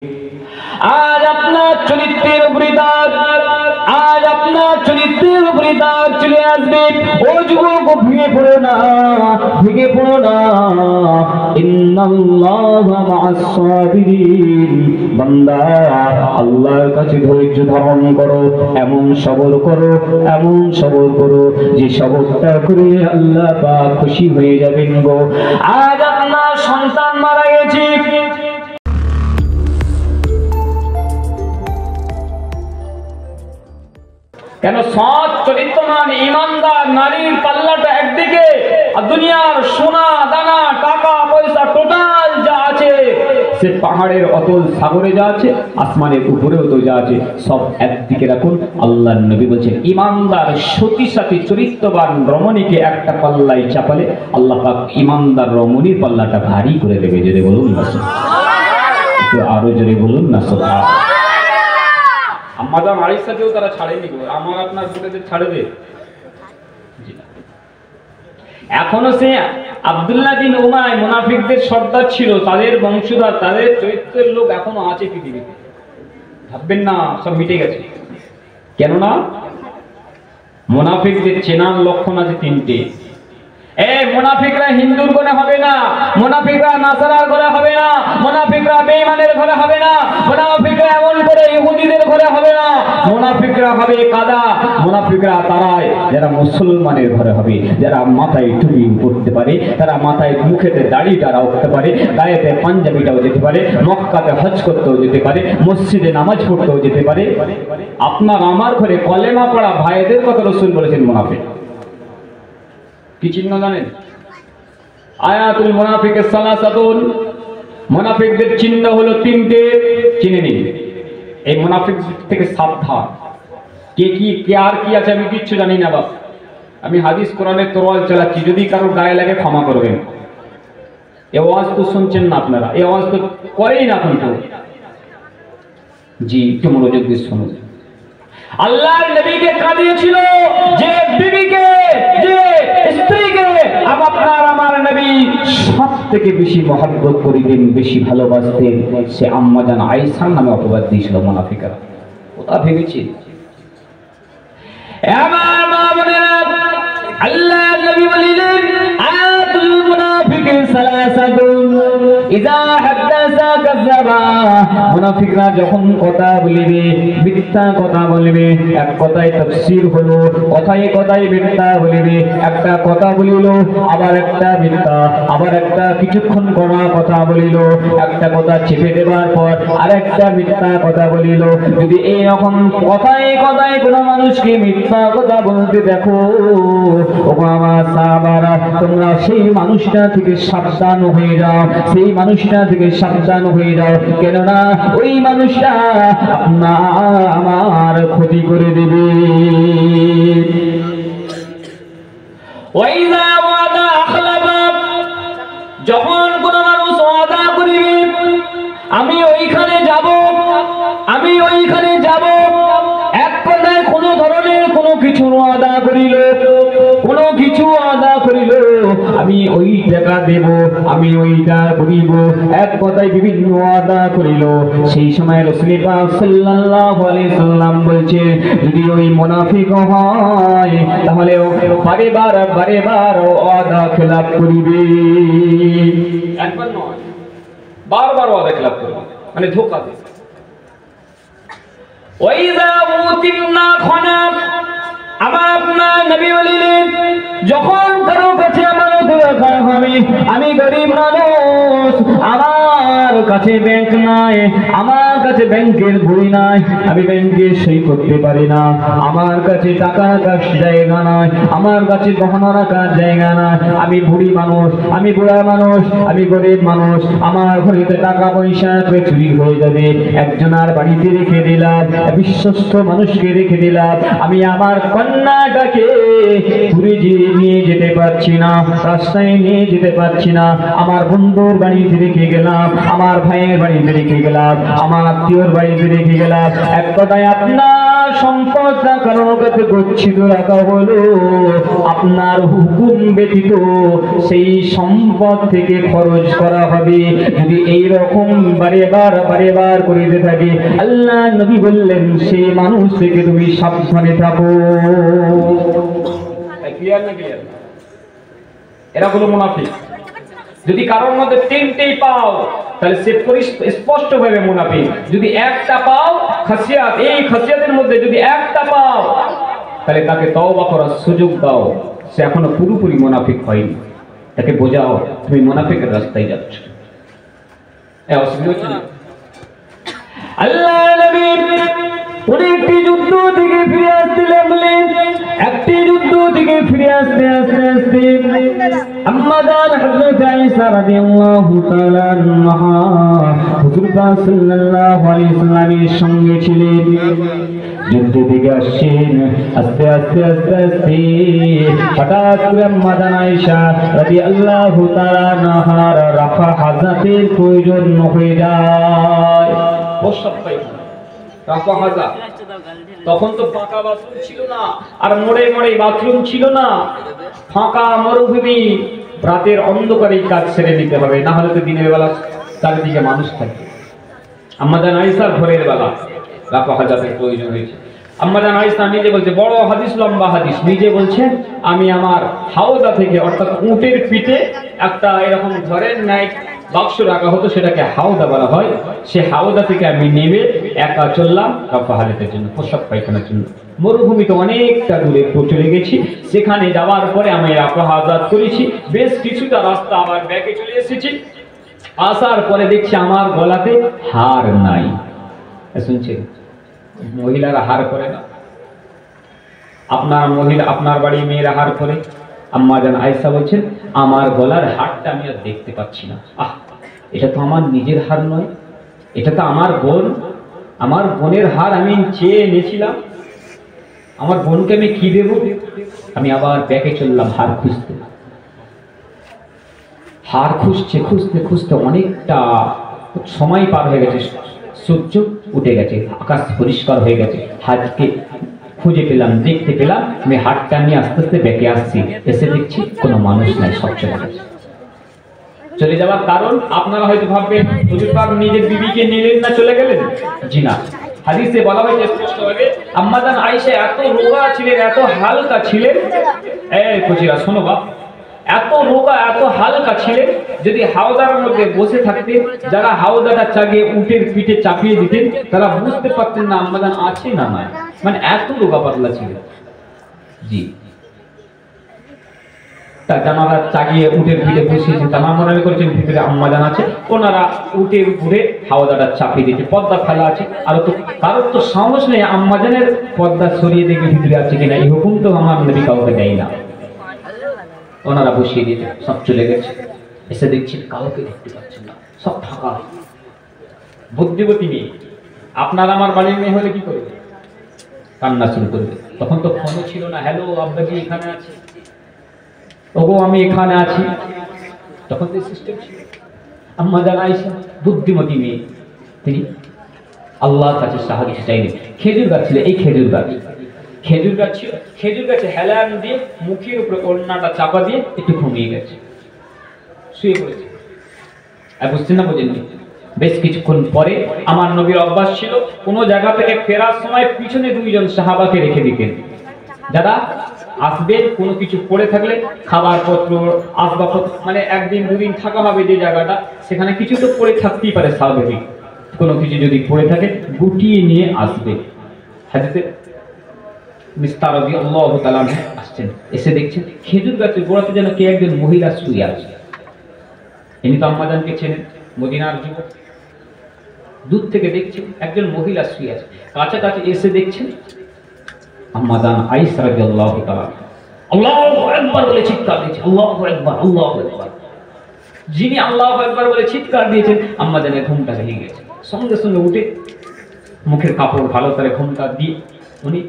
आज अपना चरित्रेर उपरे दाग, आज अपना चरित्रेर उपरे दाग चले आसबे। ओ যুবক ভেঙে পড়ো না, ভেঙে পড়ো না। ইন্নাল্লাহা মা'আস সাবিরিন। বান্দা আল্লাহর কাছে ধৈর্য ধারণ করো, এমন সবর করো, এমন সবর করো যে সবরটা করে আল্লাহ পাক খুশি হয়ে যাবেন গো। আজ আপনার সন্তান মারা গেছে, কেন? সৎ চরিত্রবান ঈমানদার নারীর পাল্লাটা একদিকে, আর দুনিয়ার সোনা দানা টাকা পয়সা টোটাল যা আছে, সে পাহাড়ের অতল সাগরে যা আছে, আসমানের উপরেও তো যা আছে, সব একদিকে রাখুন। আল্লাহর নবী বলেছেন ঈমানদার সতী সাথী চরিত্রবান রমণীকে একটা পাল্লায় চাপালে আল্লাহ পাক ঈমানদার রমণীর পাল্লাটা ভারী করে দেবে। জোরে বলুন না সুবহানাল্লাহ, আরো জোরে বলুন না সুবহানাল্লাহ। আমাদের আয়েশাকেও তারা ছাড়েনি গো, আমার আপনার বুকেদের ছাড়বে। এখনো সে আব্দুল্লাহ বিন উমায় মুনাফিকদের সর্দার ছিল, তাদের বংশধর, তাদের চরিত্রের লোক এখনো আছে পৃথিবীতে। ভাববেন না সব মিটে গেছে, কেননা মুনাফিকদের চেনার লক্ষণ আছে তিনটে। মুনাফিকরা হিন্দুর ঘরে হবে না, মুনাফিকরা নাসারার ঘরে হবে না, মুনাফিকরা বেঈমানের ঘরে হবে না, মুনাফিকরা এমন করে ইহুদিদের ঘরে হবে না, মুনাফিকরা হবে কাদা, মুনাফিকরা তারাই যারা মুসলমানের ঘরে হবে, যারা মাথায় টুপি পরতে পারে, তারা মাথায় মুখেতে দাড়িটা রাখতে পারে, গায়েতে পাঞ্জাবিটাও যেতে পারে, মক্কাতে হজ করতেও যেতে পারে, মসজিদে নামাজ পড়তেও যেতে পারে। আপনার আমার ঘরে কলেমা পড়া ভাইদের কথা রাসূল বলেছেন মুনাফিক। কি চিহ্ন জানেন? আয়াতুল মুনাফিকের সালাসাতুন, মুনাফিকদের চিহ্ন হলো তিনটে, চিনে নিন। এই মুনাফিক থেকে সাবধান। কে কি কে আর কি আছে আমি কিচ্ছু জানি না বাবা, আমি হাদিস কোরআনের তরোয়াল চালাচ্ছি, যদি কারোর গায়ে লাগে ক্ষমা করবেন। এই আওয়াজ তো শুনছেন না আপনারা, এই আওয়াজ তো করেই না কিন্তু। জি একটু মনোযোগ দিয়ে শুনুন। আল্লাহর নবীকে কাঁদিয়েছিল যে বিবিকে, যে স্ত্রীকে আপনার আমার নবী সব থেকে বেশি মহব্বত করিতেন, বেশি ভালোবাসতেন, সে আম্মা জান আয়েশার নামে অপবাদ দিয়েছিল মুনাফিকরা। ওটা ভেবেছি আমার মা বোনেরা, আল্লাহর নবী বলিলেন আয়াতুল মুনাফিকিন সালাসাতুন ইযা হাদাসা কাযাবা। মুনাফিকরা যখন কথা বলিবে মিথ্যা কথা বলিবে। এক কথায় তাফসীর হলো কথায় কথায় মিথ্যা বলিবে। একটা কথা বলিল আবার একটা মিথ্যা, আবার একটা কিছুক্ষণ করা কথা বলিল, একটা কথা চেপে দেবার পর আরেকটা মিথ্যা কথা বলিল। যদি এই রকম কথায় কথায় কোনো মানুষকে মিথ্যা কথা বলতে দেখো, ওগো আমার সাহাবারা, তোমরা সেই মানুষটা থেকে সাবধান হয়ে যাও, সেই মানুষটা থেকে সাবধান হয়ে যাও, কেননা ওই মানুষটা আমার ক্ষতি করে দেবে। ওয়াইযা ওয়াদা আখলাফা, যখন কোন মানুষ ওয়াদা করিবে আমি ওইখানে যাব, আমি ওইখানে যাব, এক কথায় কোন ধরনের কোনো কিছু ওয়াদা করিল, কোনো কিছু ওয়াদা করিল, আমি ওই টাকা দেব, আমি ওইটা করিব, এক কথায় বিভিন্ন ওয়াদা করিল। সেই সময় রাসূল পাক সাল্লাল্লাহু আলাইহি সাল্লাম বলছে, যদি ওই মুনাফিক হয় তাহলে বারেবার বারেবার ওয়াদা খেলাপ করিবে। একবার নয়, বারবার ওয়াদা খেলাপ করবে, মানে ধোঁকা দেবে। ওয়াইযা উতিনা খানা, আমার আপনার নবী বলিলেন যখন কারো কাছে আমানত রাখা হবে, আমি গরিব মানুষ, আমার কাছে ব্যাংক নাই, আমার কাছে ব্যাংকের বই নাই, আমি ব্যাংকে সই করতে পারি না, আমার কাছে টাকা রাখার জায়গা নাই, আমার কাছে গহনা রাখার জায়গা নাই, আমি বুড়ি মানুষ, আমি বুড়া মানুষ, আমি গরিব মানুষ, আমার ঘরেতে টাকা পয়সা চুরি হয়ে যাবে, একজনের বাড়িতে রেখে দিলাম, বিশ্বস্ত মানুষকে রেখে দিলাম, আমি আমার কন্যাটাকে ঘুরে নিয়ে যেতে পারছি না, রাস্তায় নিয়ে যেতে পারছি না, আমার বন্ধুর বাড়িতে রেখে গেলাম, আমার আমার ভাইয়ের বাড়িতে রেখে গেলাম, আমার আত্মীয়র বাড়িতে রেখে গেলাম, এক কথায় আপনার সম্পদ রাখার কাছে গচ্ছিত রাখা হলো। আপনার হুকুম ব্যতীত সেই সম্পদ থেকে খরচ করা হবে। যদি এইরকম বারে বার করিতে থাকে, আল্লাহ নবী বললেন সেই মানুষ থেকে তুমি সাবধানে থাকো। ক্লিয়ার না ক্লিয়ার? এরা হলো মুনাফিক। যদি কারোর মধ্যে তিনটেই পাও তাহলে সে স্পষ্ট ভাবে মুনাফিক। যদি একটা পাও খাসিয়াত, এই খাসিয়াতের মধ্যে যদি একটা পাও তাহলে তাকে তওবা করার সুযোগ দাও, সে এখনো পুরোপুরি মুনাফিক হয়নি। তাকে বোঝাও তুমি মুনাফিকের রাস্তায় যাচ্ছ। অসুবিধা হচ্ছে না? আল্লাহ নবী অনেকটি যুদ্ধ থেকে ফিরে আসতে লাগলেন। একটি যুদ্ধ থেকে ফিরে আসতে আম্মা জান হযরত আয়েশা রাদিয়াল্লাহু তাআলা আনহা হুজুর পাক সাল্লাল্লাহু আলাইহি ওয়াসাল্লামের সঙ্গে ছিলেন। যুদ্ধ থেকে আসছেন, আস্তে আস্তে হঠাৎ করে আম্মা জান আয়েশা রাদিয়াল্লাহু তাআলা আনহার রাফা হাজাতের প্রয়োজন হয়ে যায়। তখন তো ফাঁকা বাথরুম ছিল না, আর মোড়ে মোড়ে বাথরুম ছিল না, ফাঁকা মরুভূমি। রাতের অন্ধকারে কাজ সেরে নিতে হবে, না হলে তো দিনের বেলা চারিদিকে মানুষ থাকে। আম্মা জান আয়েশার ভোরের বেলা রাফা হাজাতের প্রয়োজন হয়েছে। আম্মা জান আয়েশা নিজে বলছে, বড় হাদিস, লম্বা হাদিস, নিজে বলছেন আমি আমার হাওদা থেকে, অর্থাৎ উটের পিঠে একটা এরকম ঘরের ন্যায় বাক্স রাখা হতো, সেটাকে হাওদা বলা হয়। সে হাওদা থেকে আমি নেমে একা চললাম রাফা হাজাতের জন্য, প্রস্রাব পায়খানার জন্য। মরুভূমিতে অনেকটা দূরে চলে গেছি, সেখানে যাওয়ার পরে আমি রাফা হাজাত করেছি। বেশ কিছুটা রাস্তা আবার ব্যাকে চলে এসেছি। আসার পরে দেখছি আমার গলাতে হার নাই। শুনছেন, মহিলারা হার করে না? আপনার বাড়ি মেয়েরা হার করে। আম্মা জান আয়েশা বলছেন আমার গলার হারটা আমি আর দেখতে পাচ্ছি না। এটা তো আমার নিজের হার নয়, এটা তো আমার বোনের হার। আমি চেয়ে এনেছিলাম, আমার বোনকে আমি কি দেব? আমি আবার ব্যাকে চললাম হার খুঁজতে। হার খুঁজতে অনেকটা সময় পার হয়ে গেছে, সূর্য উঠে গেছে, আকাশ পরিষ্কার হয়ে গেছে। হাতকে খুঁজে পেলাম, দেখতে পেলাম। আমি হাতটা নিয়ে আস্তে আস্তে ব্যাকে আসছি, এসে দেখছি কোনো মানুষ নাই, সব চলে গেছে। চলে যাওয়ার কারণ আপনারা হয়তো ভাববেন হুজুর পাক নিজের বিবিকে নিলেন না, চলে গেলেন। জি না, হাদিসে বলা হয়েছে স্পষ্টভাবে আম্মা জান আয়েশা এত রোগা ছিলেন, এত হালকা ছিলেন। এই কুচিরা শোনো বাপ, এত রোগা, এত হালকা ছিলেন, যদি হাওদার মধ্যে বসে থাকতেন, যারা হাওদাটা চাগিয়ে উটের পিঠে চাপিয়ে দিতেন, তারা বুঝতে পারতেন না আম্মা জান আছে না নাই। মানে এত রোগা পাতলা ছিলেন। জি, যারা চাগিয়ে উটের পিঠে বসিয়েছেন, তারা মনে করেছেন ভিতরে আম্মা জান আছে, ওনারা উটের উপরে হাওদাটা চাপিয়ে দিয়েছে। পর্দা ফেলা আছে, আর তো কারোর তো সাহস নেই আম্মা জানের পর্দা সরিয়ে দেখবে ভিতরে আছে কিনা। এই হুকুম তো আমার নবী কাউকে দেয় না। ওনারা বসিয়ে দিয়েছে, সব চলে গেছে। এসে দেখছেন কাউকে দেখতে পাচ্ছেন না, সব ফাঁকা। বুদ্ধিবতী মেয়ে, আপনার আমার বাড়ির মেয়ে হলে কি করবে? কান্না শুরু করবে। তখন তো ফোনও ছিল না, হ্যালো আব্বাজি এখানে আছে, ওগো আমি এখানে আছি। তখন তো সিস্টেম ছিল। আম্মা জান আয়েশা বুদ্ধিমতী মেয়ে, তিনি আল্লাহর কাছে সাহায্য চাইলেন। খেজুর গাছ ছিল, এই খেজুর গাছ ছিল, খেজুর গাছে হেলান দিয়ে মুখের উপরে ওড়নাটা চাপা দিয়ে একটু ঘুমিয়ে গেছে, শুয়ে পড়েছে। আর বুঝছেন না, বোঝেননি? বেশ কিছুক্ষণ পরে আমার নবীর অভ্যাস ছিল কোনো জায়গা থেকে ফেরার সময় পিছনে দুইজন সাহাবাকে রেখে দিতেন, যারা আসবে কোনো কিছু পড়ে থাকলে খাবার পত্র, আসবাবপত্র, মানে একদিন দুদিন থাকা হবে যে জায়গাটা, সেখানে কিছু তো পড়ে থাকতেই পারে স্বাভাবিক। কোনো কিছু যদি পড়ে থাকে গুটিয়ে নিয়ে আসবে। হাদিসে মিস্তার রাদিয়াল্লাহু তাআলা আসছেন, এসে দেখছেন খেজুর গাছের গোড়াতে যেন কে একজন মহিলা শুয়ে আছে। ইনি তো আম্মা জানকে চেনেন, মদিনার যুবক। দূর থেকে দেখছেন একজন মহিলা শুয়ে আছে, কাছাকাছি এসে দেখছেন আম্মা জান আয়েশা রাদিয়াল্লাহু তাআলা আল্লাহু আকবার বলে চিৎকার দিয়েছে। আল্লাহু আকবার, আল্লাহু আকবার। যিনি আল্লাহু আকবার বলে চিৎকার দিয়েছেন, আম্মা জানের ঘুমটা ভেঙে গেছে। সঙ্গে সঙ্গে উঠে মুখের কাপড় ভালো করে ঘুমটা দিয়ে উনি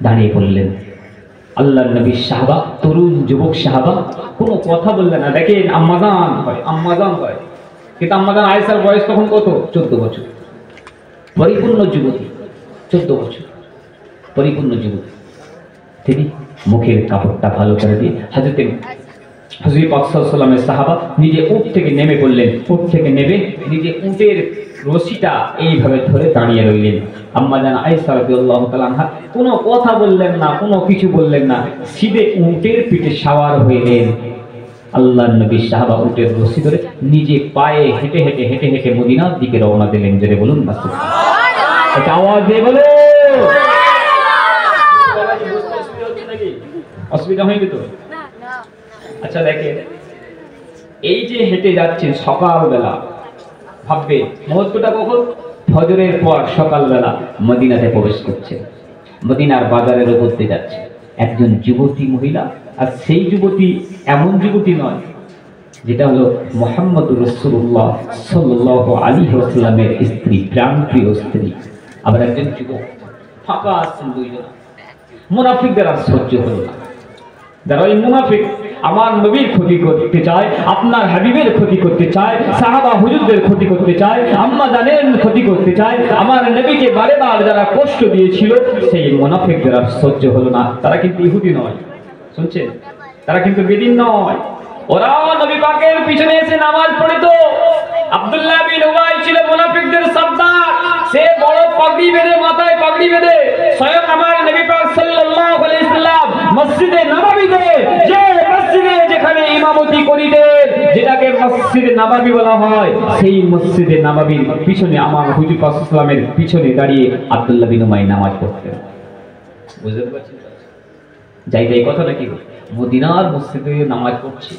দাঁড়িয়ে পড়লেন। আল্লাহর নবীর সাহাবা, তরুণ যুবক সাহাবা কোনো কথা বললেন না। দেখেন আম্মাজান হয়, কিন্তু আম্মাজান আয়েশার বয়স তখন কত? 14 বছর, পরিপূর্ণ যুবতী। 14 বছর পরিপূর্ণ যুবতী। তিনি মুখের কাপড়টা ভালো করে দিয়ে হযরত পাক সাল্লাল্লাহু আলাইহি ওয়াসাল্লামের সাহাবা নিজে উট থেকে নেমে পড়লেন। উট থেকে নেমে নিজে উটের রশিটা এইভাবে ধরে দাঁড়িয়ে রইলেন। আম্মাজান আয়েশা রাদিয়াল্লাহু তাআলা আনহা কোনো কথা বললেন না, কোনো কিছু বললেন না, সিধে উটের পিঠে সওয়ার হইলেন। আল্লাহর নবী সাহাবা উটের রশি ধরে নিজে পায়ে হেঁটে হেঁটে হেঁটে হেঁটে মদিনার দিকে রওনা দিলেন। জোরে বলুন না সুবহানাল্লাহ। এটা আওয়াজ দিয়ে বলো। অসুবিধা হয়নি তো? আচ্ছা দেখেন, এই যে হেঁটে যাচ্ছেন সকালবেলা, ভাববে মুহূর্তটা কখন? ফজরের পর সকালবেলা মদিনাতে প্রবেশ করছে, মদিনার বাজারের উপর দিয়ে যাচ্ছে একজন যুবতী মহিলা। আর সেই যুবতী এমন যুবতী নয় যেটা হলো মুহাম্মদুর রাসূলুল্লাহ সাল্লাল্লাহু আলাইহি ওয়াসাল্লামের স্ত্রী, প্রাণপ্রিয় স্ত্রী। আবার একজন যুবক, ফাঁকা আসছেন দুইজন। মুনাফিকদের আর সহ্য হলো না। যারা ওই মুনাফিক আমার নবীর ক্ষতি করতে চায়, আপনার হাবিবের ক্ষতি করতে চায়, সাহাবা হুজুরদের ক্ষতি করতে চায়, আম্মা জানের ক্ষতি করতে চায়, আমার নবীকে বারে বার যারা কষ্ট দিয়েছিল, সেই মুনাফিকদের আর সহ্য হলো না। তারা কিন্তু ইহুদি নয়, শুনছেন? তারা কিন্তু বেদিন নয়। ওরা নবী পাকের পিছনে এসে নামাজ পড়তো। আব্দুল্লাহ বিন উবাই ছিল মুনাফিকদের সর্দার। সে বড় পাগড়ি বেঁধে, মাথায় পাগড়ি বেঁধে স্বয়ং আমার নবী পাক সাল্লাল্লাহু আলাইহি ওয়াসাল্লাম মসজিদে নববীতে, যে মসজিদে যেখানে ইমামতি করিতেন, যেটাকে মসজিদে নববী বলা হয়, সেই মসজিদে নববীর পিছনে আমার হুজুর পাক সাল্লাল্লাহু আলাইহি ওয়াসাল্লামের পিছনে দাঁড়িয়ে আব্দুল্লাহ বিন উবাই নামাজ পড়তেন। বুঝতে পারছেন? যাই কথা নাকি, মদিনার মসজিদে নামাজ পড়ছে,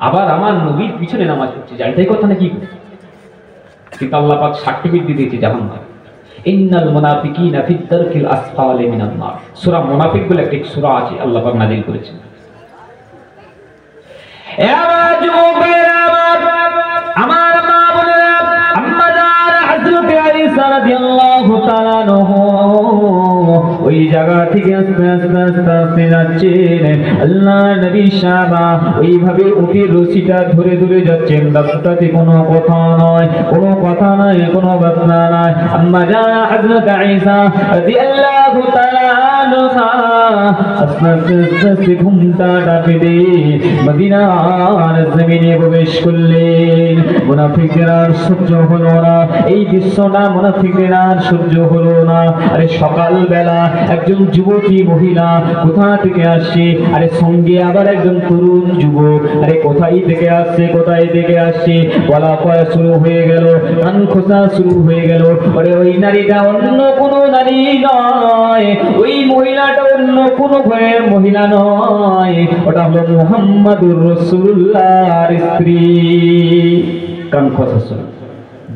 আবার আমার নবীর পিছনে নামাজ পড়ছে, যাই কথা নাকি। কিন্তু আল্লাহ পাক সার্টিফিকেট দিয়ে দিয়েছে জাহান্নাম। ইন্নাল মুনাফিকিনা ফিদ দারকিল আসফালি মিনান নার। সূরা মুনাফিক বলে একটা সূরা আছে, আল্লাহ পাক নাযিল করেছেন। আমার যুবকেরা, আমার মা বোনেরা, আম্মা জান হযরত আয়েশা রাদিয়াল্লাহু তাআলা আনহা ওই জায়গা থেকে আস্তে আস্তে আস্তে আস্তে যাচ্ছেন। আল্লাহ নবী সাহাবা ওইভাবে উটের রশিটা ধরে ধরে যাচ্ছেন। রাস্তাতে কোনো কথা নয়, কোনো কথা নাই, কোনো বাসনা নাই। আম্মা জান হযরত আয়েশা রাদিয়াল্লাহু তাআলা আনহা আস্তে আস্তে আস্তে ঘুমটা ডাকে দিয়ে মদিনার জমিনে প্রবেশ করলেন। মুনাফিকদের আর সহ্য হলো না এই দৃশ্যটা, মুনাফিকদের আর সহ্য হলো না। আরে সকালবেলা একজন যুবতী মহিলা কোথা থেকে আসছে, আরে সঙ্গে আবার একজন তরুণ যুবক, আরে কোথায় থেকে আসছে, কোথায় থেকে আসছে, বলা কয়া শুরু হয়ে গেল, কান খোঁচা শুরু হয়ে গেল। আরে ওই নারীটা অন্য কোনো নারী নয়, ওই মহিলাটা অন্য কোনো ঘরের মহিলা নয়, ওটা হলো মুহাম্মাদুর রাসূলুল্লাহর স্ত্রী। কান খোঁচা শুরু,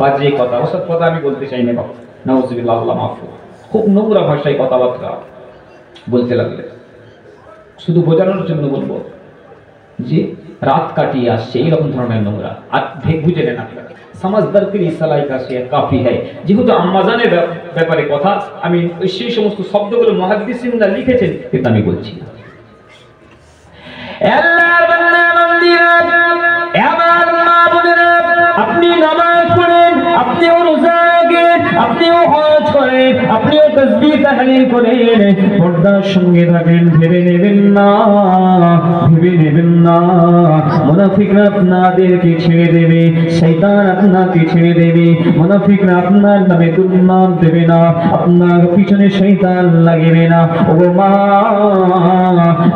বাজে কথা, ওসব কথা আমি বলতে চাই না বাবা, নাউযুবিল্লাহ, আল্লাহ মাফ করুন। খুব নোংরা ভাষায় কথাবার্তা বলতে লাগলে। শুধু বোঝানোর জন্য বলবো যে রাত কাটিয়ে আসছে এইরকম ধরনের নোংরা আর বুঝে নেন আপনারা। সমাজদার কে ইসালাই কাছে কাফি হয়। যেহেতু আম্মাজানের ব্যাপারে কথা, আমি সেই সমস্ত শব্দগুলো মুহাদ্দিসিনরা লিখেছেন, কিন্তু আমি বলছি না। আল্লাহর বান্দা বান্দীরা, আমার মা বোনেরা, আপনি নামাজ পড়েন, আপনিও রোজা রাখেন, আপনিও হজ করেন, আপনিও তাসবিহ তাহলিল করেন, পর্দার সঙ্গে থাকেন, ভেবে নেবেন না, ভেবে নেবেন না মুনাফিকরা আপনাদেরকে ছেড়ে দেবে, শয়তান আপনাকে ছেড়ে দেবে। মুনাফিকরা আপনার নামে দুর্নাম দেবে না, আপনার পিছনে শয়তান লাগবে না। ওগো মা,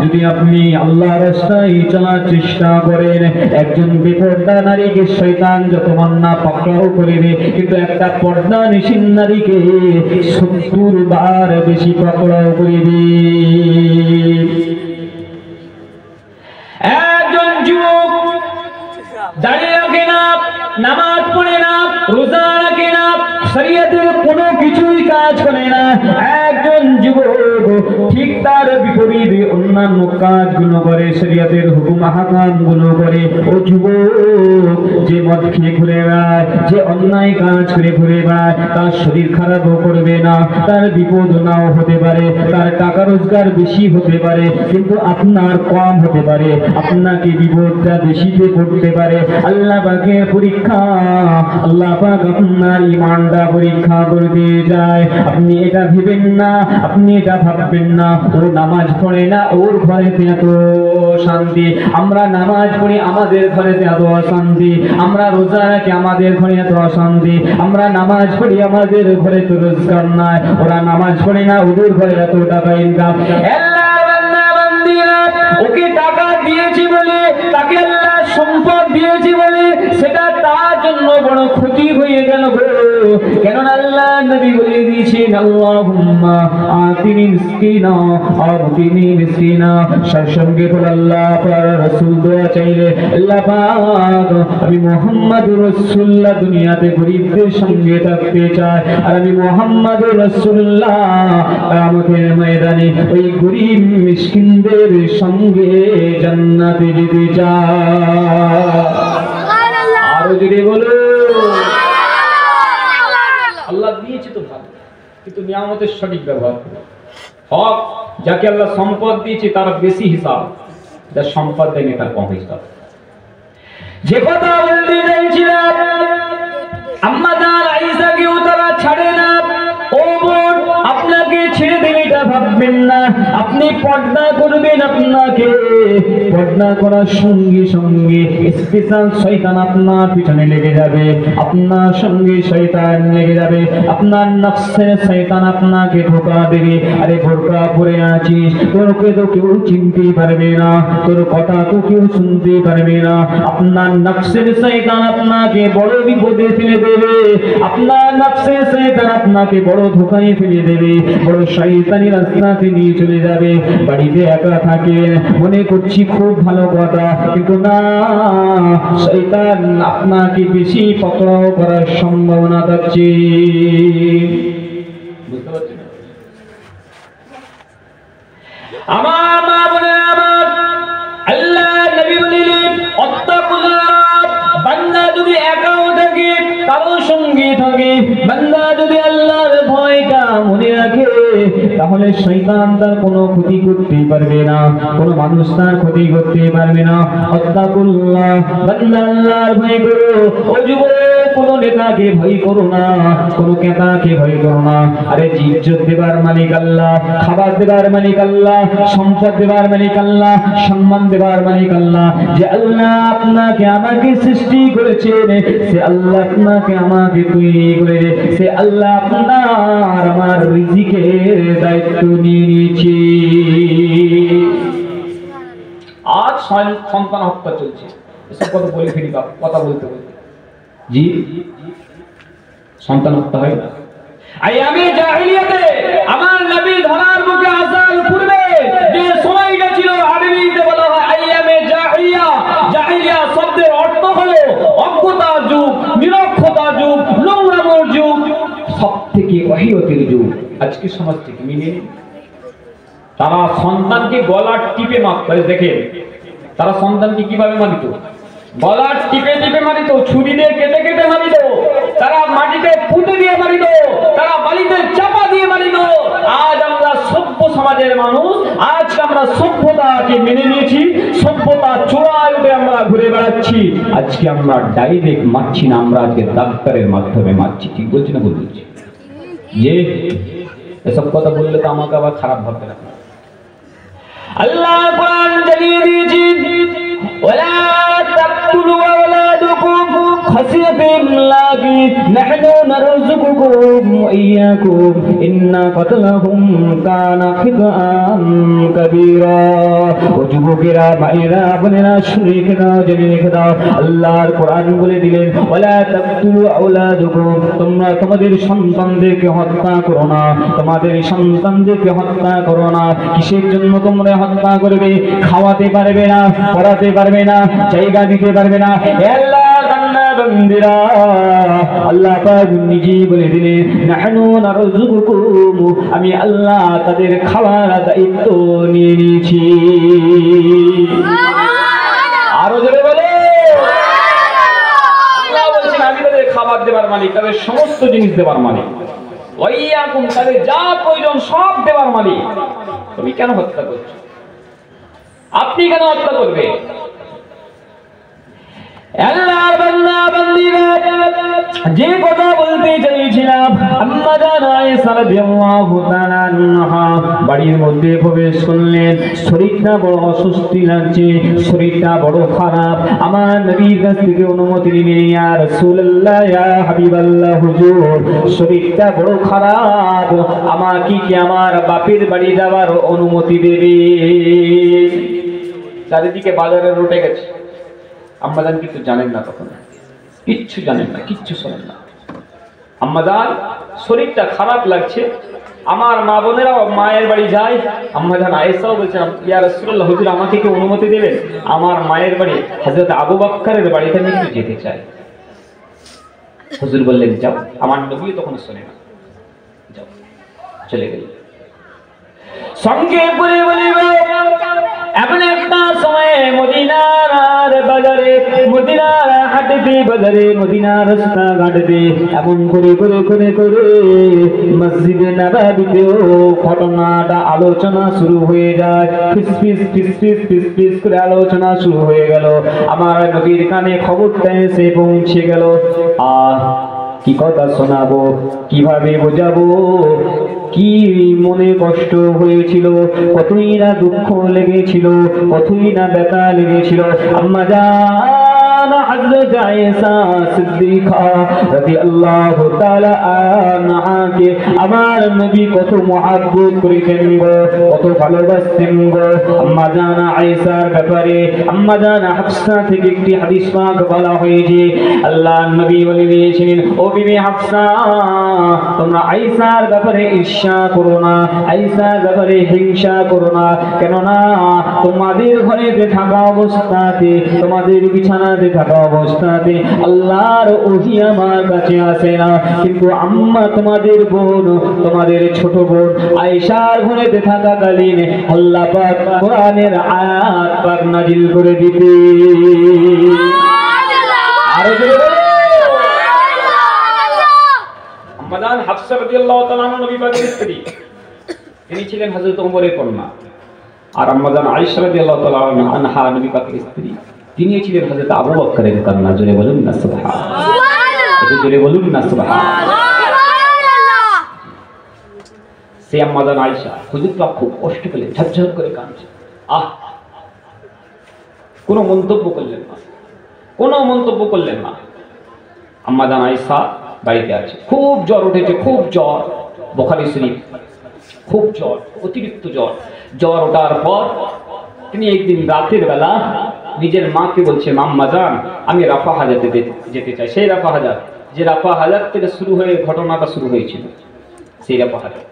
যদি আপনি আল্লাহর রাস্তায় চলার চেষ্টা করেন, একজন বেপরদা নারীকে শয়তান যত মান্না পাকড়াও করবে, কিন্তু একটা পর্দা নিশিন নারীকে 70 বার বেশি পাকড়াও করবে। একজন যুবক দাঁড়িয়ে রাখে না, নামাজ পড়ে না, রোজা রাখে না, শরীয়তের কোনো কিছুই কাজ করে না, একজন যুবক ঠিক তার বিপরীত অন্যান্য কাজগুলো করে, শরীয়তের হুকুম আহকাম গুলো করে। ও যুবক, যে মদ খেয়ে ঘুরে বেড়ায়, যে অন্যায় কাজ করে ঘুরে বেড়ায়, তার শরীর খারাপও করবে না, তার বিপদ নাও হতে পারে, তার টাকা রোজগার বেশি হতে পারে, কিন্তু আপনার কম হতে পারে, আপনাকে বিপদটা বেশিতে পড়তে পারে। আল্লাহ পাকের পরীক্ষা, আল্লাহ পাক আপনার ঈমানটা পরীক্ষা করতে যায়। আপনি এটা ভেবেন না, আপনি এটা ভাববেন না ও নামাজ পড়ে না, ওর ঘরেতে এত শান্তি, আমরা নামাজ পড়ি আমাদের ঘরেতে এত অশান্তি, আমরা রোজা রাখি আমাদের ঘরে এত অশান্তি, আমরা নামাজ পড়ি আমাদের ঘরে তো রোজগার নাই, ওরা নামাজ পড়ে না ওদের ঘরে এত টাকা ইনকাম। ওকে টাকা দিয়েছি বলে, তাকে আল্লাহ সম্পদ দিয়েছি বলে সেটা তার জন্য বড় ক্ষতি হয়ে গেল। কেননা আল্লাহ নবী বলে দিয়েছেন, আল্লাহুম্মা আতিনি মিসকিনা আতিনি মিসকিনা। সঙ্গে বলে আল্লাহ পাক রাসূল দোয়া চাইলে, আল্লাহ পাক আমি মুহাম্মদুর রাসূলুল্লাহ দুনিয়াতে গরীবদের সঙ্গে থাকতে চাই, আর আমি মুহাম্মদুর রাসূলুল্লাহ কিয়ামতের ময়দানে ওই গরীব মিসকিনদের সঙ্গে জান্নাতে যেতে চাই। আরো যদি বলো, আল্লাহ দিয়েছে তো ভালো, কিন্তু নিয়ামতের সঠিক ব্যবহার করো। হক যাকে আল্লাহ সম্পদ দিয়েছে তার বেশি হিসাব, যার সম্পদ দেয়নি তার কম হিসাব। যে কথা বলতে চাইছিলাম, আম্মা জান আয়েশাকেও তারা ছাড়ে না। ও বোন, আপনাকে ছেড়ে দেবে এটা ভাববেন না, আপনি পর্দা করবেন। আপনাকে পর্দা করার সঙ্গে সঙ্গে স্পেশাল শয়তান আপনার পিছনে লেগে যাবে, আপনার সঙ্গে শয়তান লেগে যাবে, আপনার নফসের শয়তান আপনাকে ধোঁকা দেবে। আরে বোরকা পরে আছিস, তোরকে তো কেউ চিনতে পারবে না, তোর কথা তো কেউ শুনতে পারবে না। আপনার নফসের শয়তান আপনাকে বড় বিপদে ফেলে দেবে, আপনার নফসের শয়তান আপনাকে বড় ধোঁকায় ফেলে দেবে, বড় শয়তানি রাস্তাতে নিয়ে চলে যাবে। বাড়িতে একা থাকেন, মনে করছি খুব ভালো কথা, কিন্তু না, শয়তান আপনাকে বেশি পকড়াও করার সম্ভাবনা থাকছে। বুঝতে পারছেন? আমার মা বলে, আমার আল্লাহ নবী বলিলেন, বান্দা যদি একাও থাকে, কারো সঙ্গে থাকে, বান্দা যদি আল্লাহর ভয়টা মনে রাখে, তাহলে শয়তান তার কোনো ক্ষতি করতে পারবে না, কোনো মানুষ তার ক্ষতি করতে পারবে না। আত্তাকুল্লাহ, বান্দা আল্লাহর ভয় করো। ও যুবক, কোনো নেতাকে ভয় করো না, কোনো নেতাকে ভয় করো না। আরে ইজ্জত দেবার মালিক আল্লাহ, খাবার দেবার মালিক আল্লাহ, সম্পদ দেবার মালিক আল্লাহ, সম্মান দেবার মালিক আল্লাহ। যে আল্লাহ আপনাকে আমাকে সৃষ্টি করেছেন, সে আল্লাহ আপনাকে আমাকে তৈরি করে, সে আল্লাহ আপনার আমার রিজিকের দায়িত্ব নিয়ে নিয়েছে। আজ সন্তান হত্যা চলছে, এসব কথা বলে ফিরি, কথা বলতে বলতে জি সন্তান হত্যা হয় না। আমি জাহিলিয়াতে আমার নবী ধরার মুখে আসার পূর্বে যে সময়টা ছিল, আরবিতে বলা হয় আইয়ামে জাহিলিয়া। জাহিলিয়া শব্দের অর্থ হলো অজ্ঞতার যুগ, নিরক্ষতার যুগ, নোংরামোর যুগ, সবথেকে অহিয়তের যুগ। আজকে সমাজ থেকে মিলে তারা সন্তানকে গলা টিপে মারত। দেখেন তারা সন্তানকে কিভাবে মারিত, গলা টিপে টিপে মারিত, ছুরি দিয়ে কেটে কেটে মারিত, তারা মাটিতে পুঁতে দিয়ে মারিত, তারা বালিতে চাপা দিয়ে মারিত। আজ আমরা সভ্য সমাজের মানুষ, আজ আমরা সভ্যতাকে মেনে নিয়েছি, সভ্যতা চূড়ায় উঠে আমরা ঘুরে বেড়াচ্ছি। আজকে আমরা ডাইরেক্ট মারছি না, আমরা আজকে ডাক্তারের মাধ্যমে মারছি। ঠিক বলছি না? বলছি যে এসব কথা বললে তো আমাকে আবার খারাপ ভাববে না। আল্লাহ কোরআন জানিয়ে দিয়েছেন, ওয়ালা তাকতুলু আওলাদাকুম খাশিয়াতা ইমলাকি নাহনু নারযুকুকুম ওয়া ইয়্যাকুম ইন্না কাতলাহুম কানা খিতাআন কাবীরা। ও যুবকেরা, ভাইরা, বোনেরা, শুনে রেখে দাও, জেনে রেখে দাও, আল্লাহর কোরআন বলে দিলেন, ওয়ালা তাকতুলু আওলাদাকুম, তোমরা তোমাদের সন্তানদেরকে হত্যা করো না, তোমাদের সন্তানদেরকে হত্যা করো না। কিসের জন্য তোমরা হত্যা করবে? খাওয়াতে পারবে না, পড়াতে পারবে না, জায়গা দিতে পারবে না। আল্লাহ বান্দিরা, আল্লাহ পাক নিজেই বলে দিলেন নাহনু নারযুকুকুম, আমি আল্লাহ তাদের খাওয়ার দায়িত্ব নিয়ে নিয়েছি। আরো জোরে বলে আল্লাহ বলছেন আমি তাদের খাবার দেবার মালিক, তাদের সমস্ত জিনিস দেবার মালিক, ওয়াইয়াকুম তাদের যা প্রয়োজন সব দেবার মালিক। তুমি কেন হত্যা করছো? আপনি কেন হত্যা করবে? আল্লাহর বান্দা বান্দীরা, যে কথা বলতে চাইছিলাম, আম্মা জান আয়েশা রাদিয়াল্লাহু তাআলা আনহা বাড়ির মধ্যে প্রবেশ করলেন। শরীরটা বড় অস্বস্তি লাগছে, শরীরটা বড় খারাপ। আমার নবীর কাছ থেকে অনুমতি নিলেন, ইয়া রাসূলুল্লাহ, ইয়া হাবিবাল্লাহ, হুজুর শরীরটা বড় খারাপ, আমাকে কি আমার বাপের বাড়ি যাওয়ার অনুমতি দেবে? চারিদিকে বাজারে রটে গেছে। আম্মাজান কিন্তু জানেন না, তখন কিচ্ছু জানেন না, কিচ্ছু শোনেন না। আম্মাজান শরীরটা খারাপ লাগছে, আমার মা বোনেরাও মায়ের বাড়ি যায়। আম্মাজান আয়েশাও বলছেন, ইয়া রাসূলুল্লাহ, হুজুর আমাকে কি অনুমতি দেবেন? আমার মায়ের বাড়ি হযরত আবু বকরের বাড়িতে আমি একটু যেতে চাই। হুজুর বললেন যাও। আমার নবী তখন শোনে না, যাও, চলে গেল। সঙ্গে করে বলিব এমন একটা সময়ে মদিনার বাজারে, মদিনার হাটেতে, বাজারে মদিনার রাস্তা ঘাটে এমন করে করে করে করে মসজিদে নববীতেও ঘটনাটা আলোচনা শুরু হয়ে যায়। ফিসফিস ফিসফিস ফিসফিস করে আলোচনা শুরু হয়ে গেল। আমার নবীর কানে খবরটা এসে পৌঁছে গেল। কি কথা শোনাবো, কিভাবে বোঝাবো, কি মনে কষ্ট হয়েছিল, কতই না দুঃখ লেগেছিল, কতই না ব্যথা লেগেছিল। আম্মা জান হযরত আয়েশা সিদ্দিকা রাদিয়াল্লাহু তাআলা আনহাকে আমার নবী কত মহব্বত করেছেন গো, কত ভালোবাসতেন গো। আম্মা জান আয়েশার ব্যাপারে আম্মা জান হাফসা থেকে একটি হাদিস পাক বলা হয়েছে। আল্লাহর নবী বলে দিয়েছিলেন, ও বিবি হাফসা, তোমরা আয়েশার ব্যাপারে ঈর্ষা করো না, আয়েশার ব্যাপারে হিংসা করো না। কেননা তোমাদের ঘরেতে থাকা অবস্থাতে, তোমাদের বিছানাতে থাকা অবস্থাতে আল্লাহর ওহী আমার কাছে আসে না, কিন্তু আম্মা তোমাদের বোন, তোমাদের ছোট বোন আয়েশার ঘরেতে থাকাকালীন আল্লাহ পাক কোরআনের আয়াত পাক নাজিল করে দিতে। আরো আম্মাজান হাফসা রাদিয়াল্লাহু তাআলা নবী পাকের স্ত্রী, তিনি ছিলেন হযরত ওমরের কন্যা। আর আম্মাজান আয়েশা রাদিয়াল্লাহু তাআলা আনহা নবী পাকের স্ত্রী, তিনি ছিলেন হযরত আবু বকরের কন্যা। জোরে বলুন না সুবহানাল্লাহ, একটু জোরে বলুন না সুবহানাল্লাহ। সেই আম্মাজান আয়েশা হুজুর পাক খুব কষ্ট পেলেন, ঝরঝর করে কাঁদছে। কোনো মন্তব্য করলেন না, কোনো মন্তব্য করলেন না। আম্মাজান আয়েশা বাড়িতে আছে, খুব জ্বর উঠেছে, খুব জ্বর, বুখারী শরীফ, খুব জ্বর, অতিরিক্ত জ্বর। জ্বর ওঠার পর তিনি একদিন রাতের বেলা নিজের মাকে বলছে, আম্মা জান আমি রাফা হাজাতে যেতে চাই। সেই রাফা হাজার, যে রাফা হাজার থেকে শুরু হয়ে ঘটনাটা শুরু হয়েছিল, সেই রাফা হাজার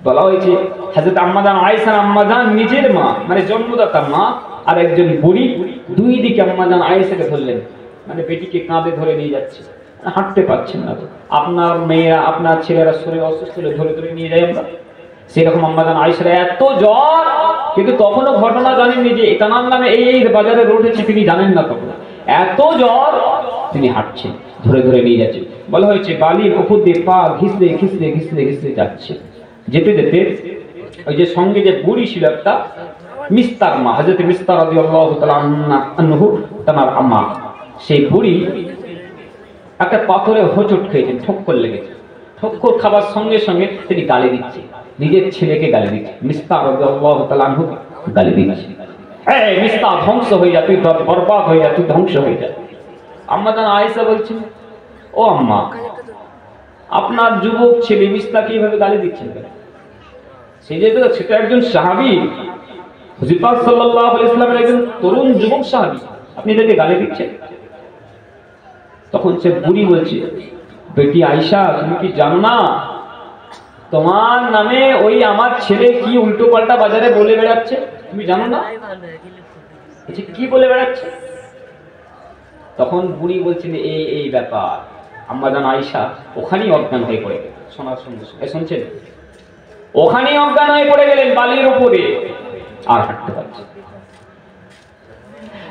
বলা হয়েছে। হযরত আম্মা জান আয়েশা, আম্মা জান নিজের মা মানে জন্মদাতা মা, আর একজন বুড়ি, দুই দিকে আম্মা জান আয়েশাকে ধরলেন, মানে বেটিকে কাঁধে ধরে নিয়ে যাচ্ছে, হাঁটতে পারছেন না। আপনার মেয়েরা, আপনার ছেলেরা শরীর অসুস্থ হলে ধরে ধরে নিয়ে যায় আমরা, সেরকম আম্মা জান আয়েশার এত জ্বর, কিন্তু তখনও ঘটনা জানেননি যে তানার নামে এই বাজারে রোডেছে, তিনি জানেন না তখন। এত জ্বর, তিনি হাঁটছেন, ধরে ধরে নিয়ে যাচ্ছেন। বলা হয়েছে বালির উপর দিয়ে পা ঘিসলে ঘিসলে ঘিসলে ঘিসলে যাচ্ছে। যেতে যেতে ওই যে সঙ্গে যে বুড়ি ছিল একটা, মিস্তার মা, হযরত মিস্তার রাদিয়াল্লাহু তাআলা আনহু, তার আম্মা, সেই বুড়ি একটা পাথরে হোঁচট খেয়েছেন, ঠক্কর লেগেছে। ঠক্কর খাবার সঙ্গে সঙ্গে তিনি গালি দিচ্ছে, নিজের ছেলেকে গালি দিচ্ছে, মিস্তার রাদিয়াল্লাহু তাআলা আনহু গালি দিচ্ছে, এই মিস্তার ধ্বংস হয়ে যা, তুই বরবাদ হয়ে যা, তুই ধ্বংস হয়ে যা। আম্মা জান আয়েশা বলছেন, ও আম্মা, আপনার যুবক ছেলে মিস্তাকে এইভাবে গালি দিচ্ছেন কেন? সেটা একজন সাহাবী, হুজুর পাক সাল্লাল্লাহু আলাইহি ওয়াসাল্লামের একজন তরুণ যুবক সাহাবী, আপনি এটাকে গালি দিচ্ছেন? তখন সে বুড়ি বলছে, বেটি আয়েশা, তুমি কি জানো না তোমার নামে ওই আমার ছেলে কি উল্টো পাল্টা বাজারে বলে বেড়াচ্ছে? তুমি জানো না কি বলে বেড়াচ্ছে? তখন বুড়ি বলছেন এই ব্যাপার। আম্মা জান আয়েশা ওখানেই অজ্ঞান হয়ে পড়ে গেলেন। শোনার সঙ্গে সঙ্গে শুনছেন, ওখানেই অজ্ঞান হয়ে পড়ে গেলেন বালির উপরে, আর হাঁটতে পারছেন।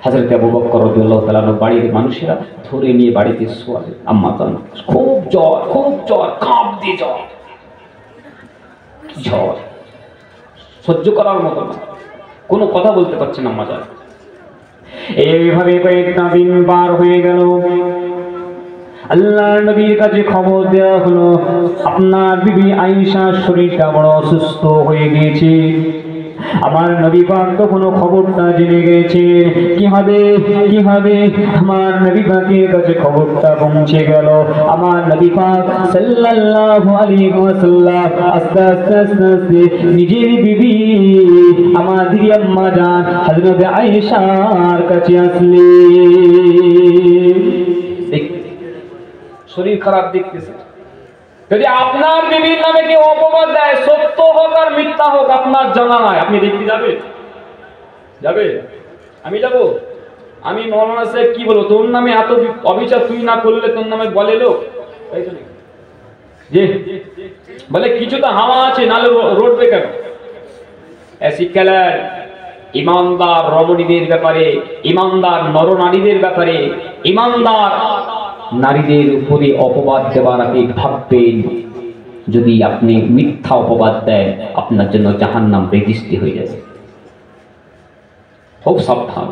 হযরত আবু বকর রাদিয়াল্লাহু তাআলা বাড়ির মানুষেরা ধরে নিয়ে বাড়িতে শোয়ালেন। আম্মা জান খুব জ্বর, কাঁপ দিয়ে জ্বর সহ্য করার মতো না, কোনো কথা বলতে পারছেন আম্মা জান। এইভাবে কয়েকটা দিন পার হয়ে গেল। আল্লাহর নবীর কাছে খবর দেওয়া হলো, আপনার বিবি আয়েশার শরীরটা বড় অসুস্থ হয়ে গিয়েছে। আমার নবী পাক তখনও খবরটা জেনে গেছে। কি হবে আমার নবী পাকের কাছে খবরটা পৌঁছে গেল। আমার নবী পাক সাল্লাল্লাহু আলাইহি ওয়াসাল্লাম আস্তে আস্তে নিজের বিবি আমাদের আম্মা জান হযরত আয়েশার কাছে আসলেন। শরীর খারাপ দেখতেছে। যদি আপনার বিবির নামে কেউ অপবাদ দেয়, সত্য হোক আর মিথ্যা হোক আপনার জানা নাই, আপনি দেখতে যাবে? আমি যাব? আমি মৌলানা সাহেব কি বলবো, তোর নামে এত অবিচার তুই না করলে তোর নামে বলে লোক, যে বলে কিছু তো হাওয়া আছে, নালে রোডবে কেন? শিক্ষালয় ইমানদার রমণীদের ব্যাপারে, ইমানদার নরনারীদের ব্যাপারে, ইমানদার নারীদের উপরে অপবাদ দেওয়ার আগে ভাববেন, যদি আপনি মিথ্যা অপবাদ দেন আপনার জন্য জাহান্নাম রেজিস্ট্রি হয়ে যাবে। খুব সাবধান।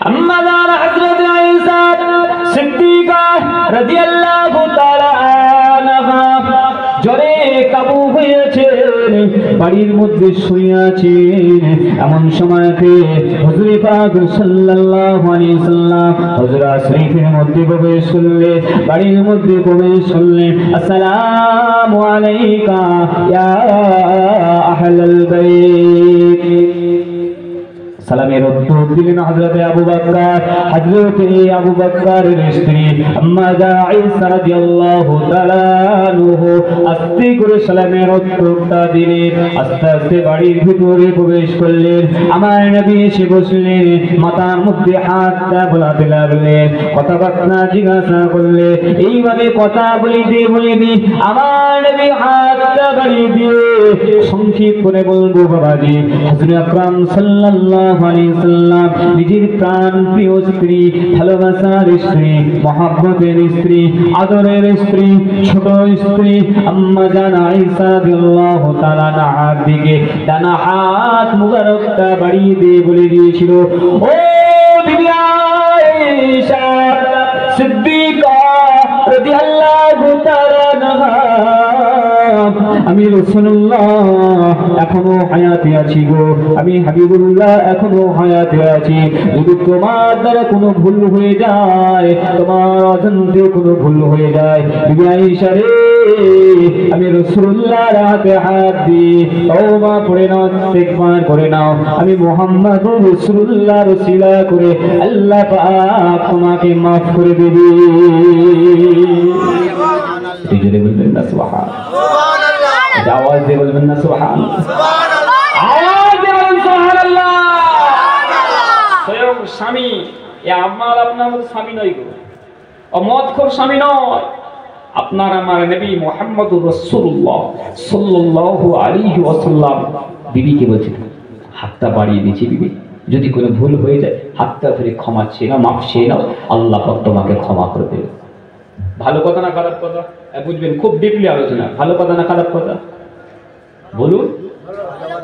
আম্মা জান হযরত আয়েশা সিদ্দিকা রাদিয়াল্লাহু তাআলা আনহা জ্বরে কাবু হয়েছেন, বাড়ির মধ্যে শুয়ে আছেন। এমন সময়তে হুজুর পাক সাল্লাল্লাহু আলাইহি সাল্লাম হুজরা শরীফের মধ্যে প্রবেশ করলেন, বাড়ির মধ্যে প্রবেশ করলেন। আসসালামু আলাইকা ইয়া আহলাল বাইত। সালামের উত্তর দিলেন হযরত আবু বকর। হযরত আবু বকরের স্ত্রী আম্মা জান আয়েশা রাদিয়াল্লাহু তাআলা আনহা আস্তে করে সালামের উত্তরটা দিলেন। আস্তে আস্তে বাড়ির ভিতরে প্রবেশ করলেন। আমার নবী এসে বসলেন, মাথার মধ্যে হাতটা বোলাতে লাগলেন, কথাবার্তা জিজ্ঞাসা করলেন। এইভাবে কথা বলিতে আমার নবী হাতটা বাড়িয়ে দিয়ে সংক্ষেপ করে বলবো, বাবাজি হযরত আকরাম সাল্লাল্লাহু আলাইহি সাল্লাম নিজের প্রাণ প্রিয় স্ত্রী, ভালোবাসার স্ত্রী, মহব্বতের স্ত্রী, আদরের স্ত্রী, ছোট স্ত্রী আম্মা জান আয়েশা রাদিয়াল্লাহু তাআলা আনহার দিকে ডানা হাত মুবারকটা বাড়িয়ে দিয়ে বলে দিয়েছিল, ও বিবি আয়েশা সিদ্দিকা রাদিয়াল্লাহু তাআলা আনহা, আমি রাসূলুল্লাহ এখনো হায়াতে আছি গো, আমি হাবিবুল্লাহ এখনো হায়াতে আছি। যদি তোমার দ্বারা কোনো ভুল হয়ে যায়, তোমার অজান্তে কোনো ভুল হয়ে যায়, বিবি আয়েশা রে, আমি রাসূলুল্লাহর হাতে হাত দিয়ে তওবা করে নাও, ইস্তিগফার করে নাও। আমি মুহাম্মদুর রাসূলুল্লাহর ওসিলা করে আল্লাহ পাক তোমাকে maaf করে দেবে। সুবহানাল্লাহ, বলবেন না সুবহানাল্লাহ, আওয়াজ দিয়ে বলবেন না সুবহানাল্লাহ, আওয়াজ দিয়ে বলবেন সুবহানাল্লাহ। স্বয়ং স্বামী, এ আমার আপনার মতো স্বামী নয় গো, ও মদখোর স্বামী নয়, আপনার আমার নবী মুহাম্মদুর রাসূলুল্লাহ সাল্লাল্লাহু আলাইহি ওয়াসাল্লাম বিবিকে বলছেন, হাতটা বাড়িয়ে দিয়েছি বিবি, যদি কোনো ভুল হয়ে যায় হাতটা ধরে ক্ষমা চেয়ে নাও, মাফ চেয়ে নাও, আল্লাহ পাক তোমাকে ক্ষমা করে দেবে। ভালো কথা না খারাপ কথা বুঝবেন, খুব ডিপলি আলোচনা। ভালো কথা না খারাপ কথা বলুন,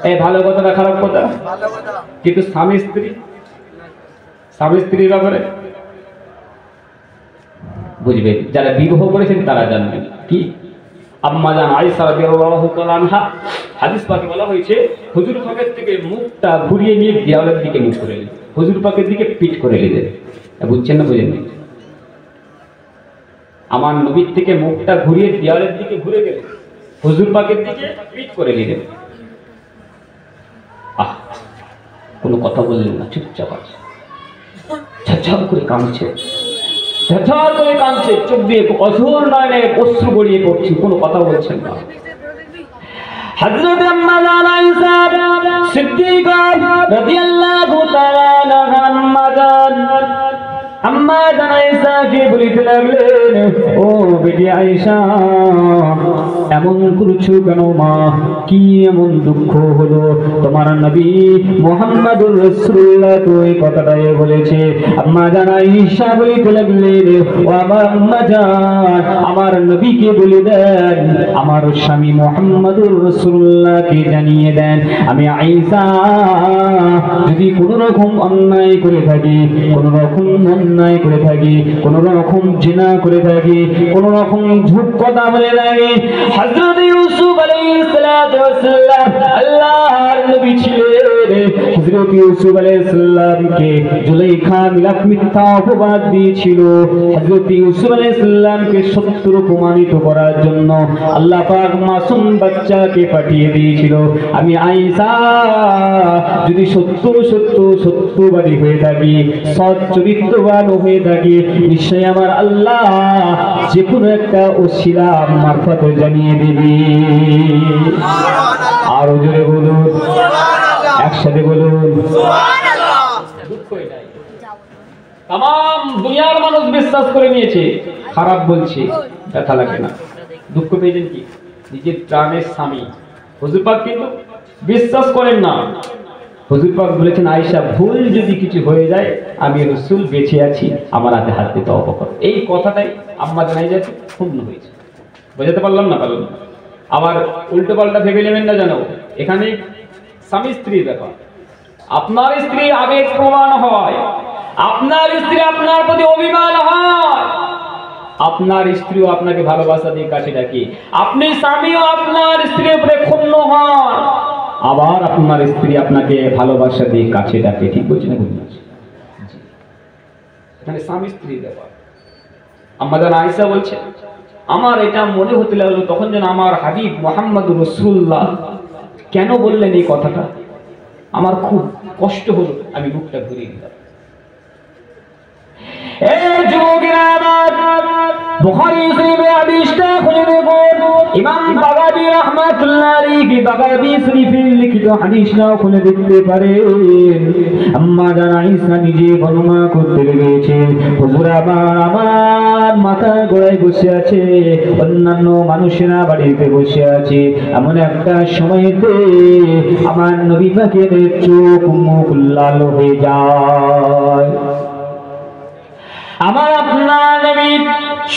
এই ভালো কথা না খারাপ কথা? কিন্তু স্বামী স্ত্রীর ব্যাপারে বুঝবেন, যারা বিবাহ করেছেন তারা জানবেন। কি আম্মা জান আয়েশা রাদিয়াল্লাহু তাআলা আনহা হাদিস পাকে বলা হয়েছে, হুজুর পাকের থেকে মুখটা ঘুরিয়ে নিয়ে দেওয়ালের দিকে মুখ করে নিলেন, হুজুর পাকের দিকে পিঠ করে নিলেন। বুঝছেন না বুঝেন? আমার নবীর থেকে মুখটা ঘুরিয়ে দেওয়ালের দিকে ঘুরে গেলেন, হুজুর পাকের দিকে পিঠ করে নিলেন। কোনো কথা বললেন না, চুপচাপ আছে, ঝরঝর করে কাঁদছে, ঝরঝর করে কাঁদছে, চোখ দিয়ে অঝোর নয়নে অশ্রু গড়িয়ে পড়ছে, কোনো কথা বলছেন না। হযরত আম্মা জান আয়েশা সিদ্দিকা রাদিয়াল্লাহু তাআলা আনহা আম্মা জান আয়েশাকে বলিতে লাগলেন, ও বেটি আয়েশা, এমন করছো কেন মা? কি এমন দুঃখ হলো? তোমার নবী মুহাম্মদুর রাসূলুল্লাহ তো এই কথাটাই বলেছে। আম্মা জান আয়েশা বলিতে লাগলেন, ও আমার আম্মা জান, আমার নবীকে বলে দেন, আমার স্বামী মুহাম্মদুর রাসূলুল্লাহকে জানিয়ে দেন, আমি আয়েশা যদি কোনো রকম অন্যায় করে থাকি, কোনো রকম অন্যায় করে থাকি, কোনো রকম জিনা করে থাকি, কোনো রকম ঝুঁক কথা বলে থাকি, হযরত ইউসুফ আলাইহিস সালাতু ওয়াস সালাম আল্লাহর নবী ছিলেন। হযরত ইউসুফ আলাইহিস সালামকে জুলাইখা মিথ্যা অপবাদ দিয়েছিল। হযরত ইউসুফ আলাইহিস সালামকে সত্য প্রমাণিত করার জন্য আল্লাহ পাক মাসুম বাচ্চাকে পাঠিয়ে দিয়েছিল। আমি আয়েশা যদি সত্যবাদী হয়ে থাকি, সৎ চরিত্রবান হয়ে থাকি, নিশ্চয়ই আমার আল্লাহ যে কোনো একটা ওসিলা মারফতে জানিয়ে দেবে। আরো জোরে বলুন, একসাথে বলুন সুবহানাল্লাহ। তাম দুনিয়ার মানুষ বিশ্বাস করে নিয়েছে, খারাপ বলছে, ব্যথা লাগে না। দুঃখ পেয়েছেন কি? নিজের প্রাণের স্বামী হুজুর পাক কিন্তু বিশ্বাস করেন না। হুজুর পাক বলেছেন, আয়েশা ভুল যদি কিছু হয়ে যায়, আমি রাসূল বেঁচে আছি, আমার হাতে হাত দিয়ে তওবা করো। এই কথাটাই আম্মা জানাই যাচ্ছে পূর্ণ হয়েছে। বোঝাতে পারলাম না? পারলাম না। আবার উল্টো পাল্টা ভেবে নেবেন না জানো, এখানে স্বামী স্ত্রীর ব্যাপার। আপনার স্ত্রী আবেগ প্রমাণ হয়, আপনার স্ত্রী আপনার প্রতি অভিমান হয়, আপনার স্ত্রীও আপনাকে ভালোবাসা দিয়ে কাছে ডাকে, আপনি স্বামীও আপনার স্ত্রীর উপরে ক্ষুণ্ণ হন, আবার আপনার স্ত্রী আপনাকে ভালোবাসা দিয়ে কাছে ডাকে। ঠিক বলছি না? এখানে স্বামী স্ত্রীর ব্যাপার। আম্মা জান আয়েশা বলছে, আমার এটা মনে হতে লাগলো তখন যেন আমার হাবিব মুহাম্মদুর রাসূলুল্লাহ কেন বললেন এই কথাটা, আমার খুব কষ্ট হলো, আমি মুখটা ঘুরিয়ে দিলাম। এই যুবকেরা আমার বুখারী শরীফে হাদিসটা খুলে দেখুন, ইমাম বাগাবী রাহমাতুল্লাহ আলাইহি বাগাবী শরীফের লিখিত হাদিসটা খুলে দেখতে পারেন। আম্মা জান আয়েশা নিজে বর্ণনা করতে লেগেছেন, হুজুর আমার মাথা গোড়ায় বসে আছে, অন্যান্য মানুষেরা বাড়িতে বসে আছে, এমন একটা সময়তে আমার নবী পাকের চোখ মুখ লাল হয়ে যায়। আমার আপনার নবীর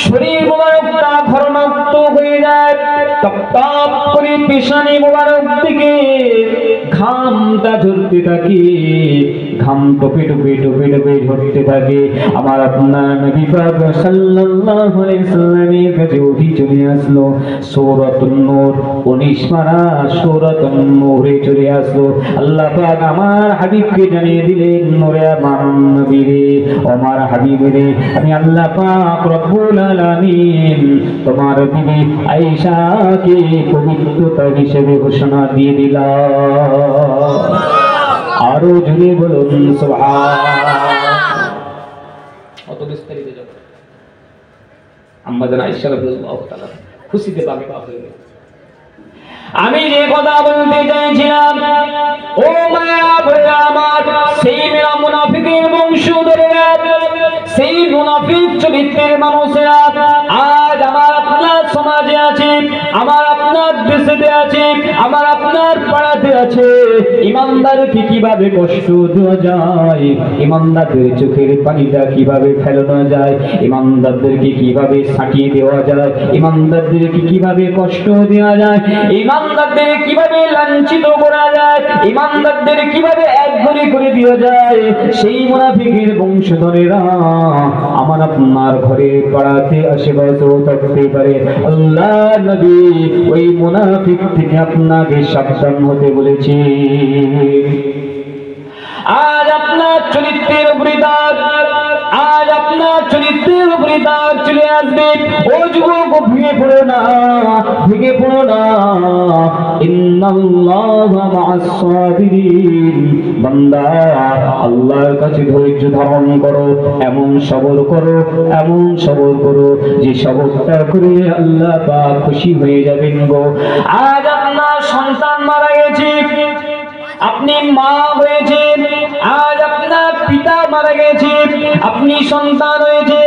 শরীর মুবারকটা ঘর্মাক্ত হয়ে যায়, টপ টপ করে পেশানি মুবারক থেকে ঘামটা ঝরতে থাকে, ঘাম টপে টপে টপে টপে ঝরতে থাকে। আমার আপনার নবী পাক সাল্লাল্লাহু আলাইহি সাল্লামের কাছে ওহী চলে আসলো, সূরাতুন নূর 19 পারা সূরাতুন নূরে চলে আসলো। আল্লাহ পাক আমার হাবিবকে জানিয়ে দিলেন, নূরে আমার নবী রে, আমার হাবিব রে, আমি আল্লাহ পাক রব্বুল আলামিন তোমার বিবি আয়েশাকে পবিত্রতা হিসেবে ঘোষণা দিয়ে দিলাম। আরো জোরে বলুন সুবহানাল্লাহ। অত বিস্তারিত যাব, আম্মা জান আয়েশা রাদিয়াল্লাহু তাআলা খুশিতে বাঁকা হয়ে গেলেন। আমি যে কথা বলতে চাইছিলাম, ও মায়া ভরা আমার, সেই মেরা মুনাফিকের বংশধরেরা, সেই মুনাফিক চরিত্রের মানুষেরা আজ আমার আপনার সমাজে আছে, আমার আপনার দেশে আছে, আমার আপনার পাড়াতে আছে। ইমানদারকে কিভাবে কষ্ট দেওয়া যায়, ইমানদারদের চোখের পানিটা কিভাবে ফেলানো যায়, ইমানদারদেরকে কিভাবে সাঁটিয়ে দেওয়া যায়, ইমানদারদেরকে কিভাবে কষ্ট দেওয়া যায়, ইমানদারদের কিভাবে লাঞ্ছিত করা যায়, ইমানদারদের কিভাবে একঘরে করে দেওয়া যায়, সেই মুনাফিকের বংশধরেরা আমার আপনার ঘরে পাড়াতে আশেপাশেও থাকতে পারে। আল্লাহ নবী ওই মুনাফিক থেকে আপনাকে সাবধান হতে বলেছে। আজ আপনার চরিত্রের উপরে দাগ, আজ আপনার চরিত্রের উপরে দাগ চলে আসবে। ও যুবক, ভেঙে পড়ো না, ভেঙে পড়ো না। ইন্নাল্লাহা মা'আস সাবিরিন। বান্দা, আল্লাহর কাছে ধৈর্য ধারণ করো, এমন সবর করো, এমন সবর করো যে সবরটা করে আল্লাহ পাক খুশি হয়ে যাবেন গো। আজ আপনার সন্তান মারা গেছে, আপনি মা হয়েছেন, আজ আপনার পিতা মারা গেছে, আপনি সন্তান হয়েছে,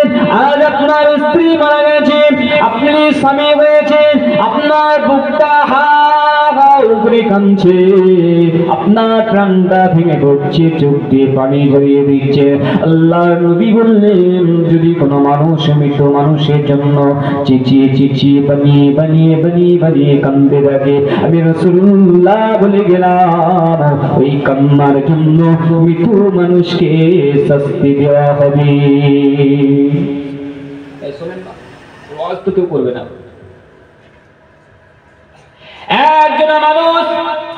আজ আপনার স্ত্রী মারা গেছে, আপনি স্বামী হয়েছে, আপনার বুকটা হা হা উপরে কাঁদছে, আপনার প্রাণটা ভেঙে পড়ছে, চোখ দিয়ে পানি ঝরিয়ে দিচ্ছে। আল্লাহর নবী বললেন, যদি কোনো মানুষ মৃত মানুষের জন্য চেঁচিয়ে চেঁচিয়ে বানিয়ে বানিয়ে বানিয়ে বানিয়ে কাঁদতে থাকে, আমি রাসূলুল্লাহ বলে গেলাম ওই কান্নার জন্য মৃত মানুষকে শাস্তি দেওয়া হবে। শোনেন না, ওয়াজ তো কেউ করবে না। একজন মানুষ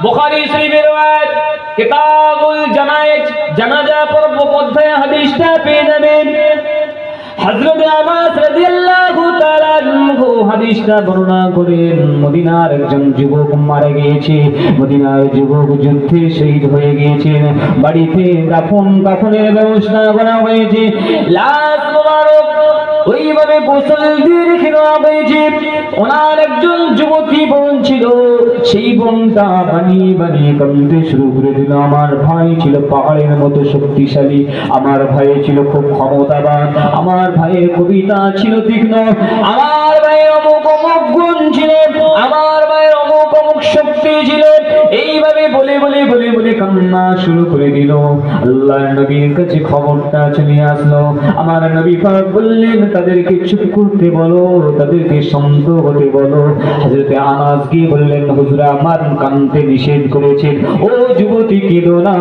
বুখারী শরীফের রওয়ায়াত কিতাবুল জানায়েজ জানাজা পর্ব অধ্যায়ে হাদিসটা পেয়ে যাবেন। হযরত আনাস রাদিয়াল্লাহু তাআলা আনহু হাদিসটা বর্ণনা করেন, মদিনার একজন যুবক মারা গিয়েছে, মদিনার যুবক যুদ্ধে শহীদ হয়ে গিয়েছেন, বাড়িতে দাফন কাফনের ব্যবস্থা করা হয়েছে, লাশ মোবারক ওইভাবে গোসল দিয়ে রেখে দেওয়া হয়েছে। ওনার একজন যুবতী বোন ছিল, সেই বোনটা বানিয়ে বানিয়ে কাঁদতে শুরু করে দিল। আমার ভাই ছিল পাহাড়ের মতো শক্তিশালী, আমার ভাই ছিল খুব ক্ষমতাবান, আমার ভাইয়ের কবিতা ছিল তীক্ষ্ণ, আমার ভাইয়ের অমুক অমুক গুণ ছিল, আমার ভাইয়ের অমুক অমুক শক্তি ছিল। এইভাবে বলে বলে বলে বলে কান্না শুরু করে দিল। আল্লাহর নবীর কাছে খবরটা চলে আসলো। আমার নবী পাক বললেন, তাদেরকে চুপ করতে বলো, তাদেরকে শান্ত হতে বলো। হযরত আনাস কি বললেন, হুজুর আমার কানতে নিষেধ করেছেন, ও যুবতী কেঁদো না।